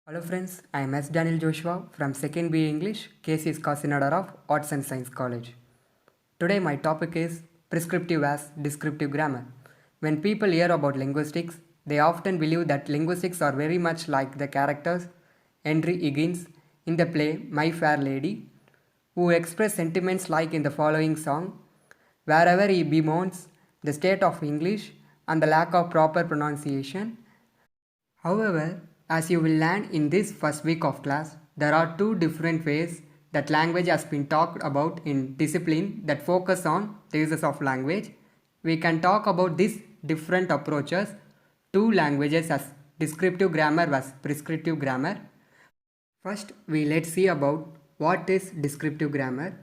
Hello friends, I am S. Daniel Joshua from 2nd BA English, KCS Kasinadar of Arts and Science College. Today my topic is prescriptive as descriptive grammar. When people hear about linguistics, they often believe that linguistics are very much like the characters Henry Higgins in the play My Fair Lady, who express sentiments like in the following song, wherever he bemoans the state of English and the lack of proper pronunciation. However, as you will learn in this first week of class, there are two different ways that language has been talked about in discipline that focus on the uses of language. We can talk about these different approaches to languages as descriptive grammar versus prescriptive grammar. First, let's see about what is descriptive grammar.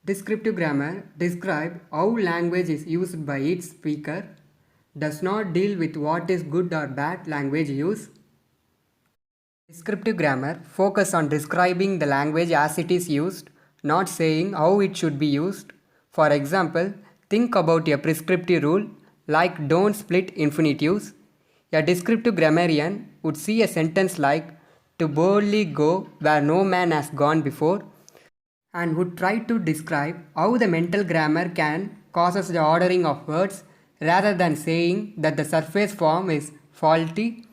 Descriptive grammar describes how language is used by its speaker, does not deal with what is good or bad language use. Descriptive grammar focuses on describing the language as it is used, not saying how it should be used. For example, think about a prescriptive rule like don't split infinitives. A descriptive grammarian would see a sentence like to boldly go where no man has gone before and would try to describe how the mental grammar can causes the ordering of words rather than saying that the surface form is faulty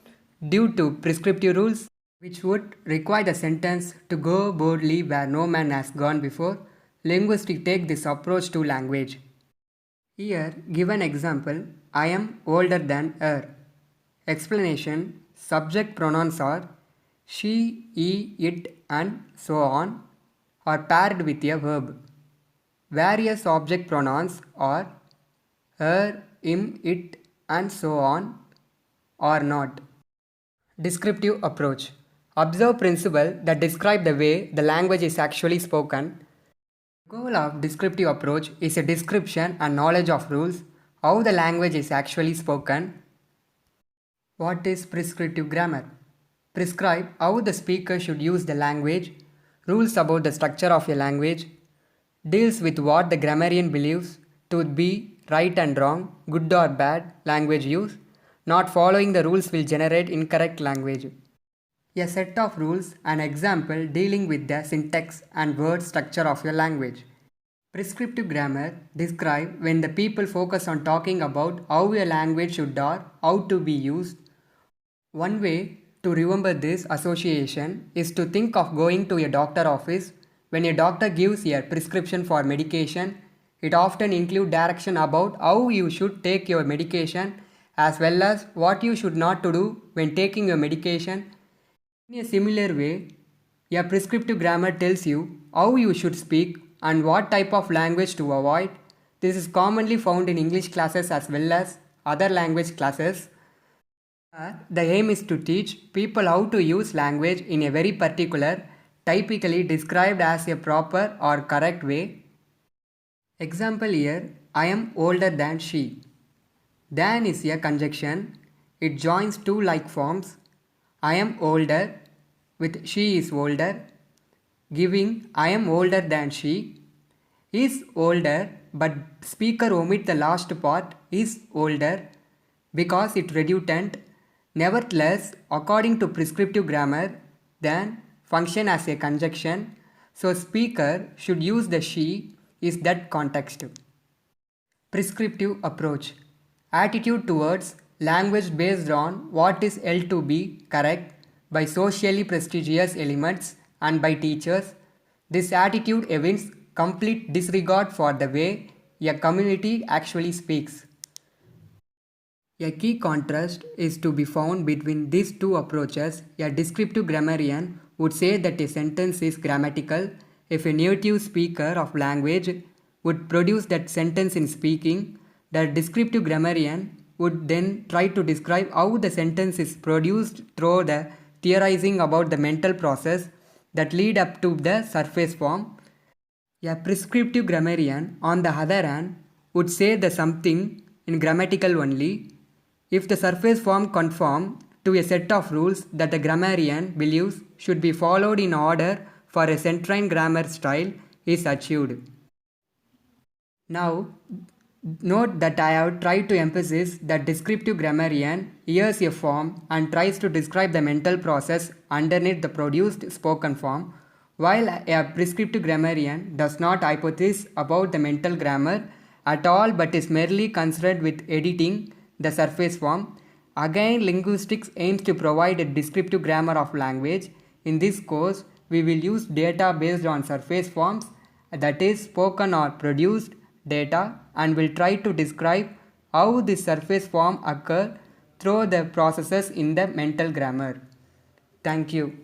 due to prescriptive rules which would require the sentence to go boldly where no man has gone before. Linguistics take this approach to language. Here, given example, I am older than her. Explanation, subject pronouns are she, he, it and so on are paired with a verb. Various object pronouns are her, him, it and so on are not. Descriptive approach. Observe principle that describe the way the language is actually spoken. The goal of descriptive approach is a description and knowledge of rules, how the language is actually spoken. What is prescriptive grammar? Prescribe how the speaker should use the language, rules about the structure of a language, deals with what the grammarian believes to be right and wrong, good or bad language use. Not following the rules will generate incorrect language. A set of rules, an example dealing with the syntax and word structure of your language. Prescriptive grammar describe when the people focus on talking about how a language should or how to be used. One way to remember this association is to think of going to a doctor office. When a doctor gives a prescription for medication, it often includes direction about how you should take your medication as well as what you should not to do when taking your medication. In a similar way, a prescriptive grammar tells you how you should speak and what type of language to avoid. This is commonly found in English classes as well as other language classes. The aim is to teach people how to use language in a very particular, typically described as a proper or correct way. Example here, I am older than she. Than is a conjunction. It joins two like forms. I am older with she is older, giving I am older than she. Is older, but speaker omit the last part is older because it redundant. Nevertheless, according to prescriptive grammar, than function as a conjunction, so speaker should use the she is that context. Prescriptive approach. Attitude towards language based on what is held to be correct by socially prestigious elements and by teachers. This attitude evinces complete disregard for the way a community actually speaks. A key contrast is to be found between these two approaches. A descriptive grammarian would say that a sentence is grammatical if a native speaker of language would produce that sentence in speaking. The descriptive grammarian would then try to describe how the sentence is produced through the theorizing about the mental process that lead up to the surface form. A prescriptive grammarian, on the other hand, would say the something in grammatical only if the surface form conform to a set of rules that the grammarian believes should be followed in order for a centrine grammar style is achieved. Now, Note that I have tried to emphasize that descriptive grammarian hears a form and tries to describe the mental process underneath the produced spoken form, while a prescriptive grammarian does not hypothesize about the mental grammar at all but is merely concerned with editing the surface form. Again, linguistics aims to provide a descriptive grammar of language. In this course, we will use data based on surface forms, that is, spoken or produced data, and will try to describe how this surface form occur through the processes in the mental grammar. Thank you.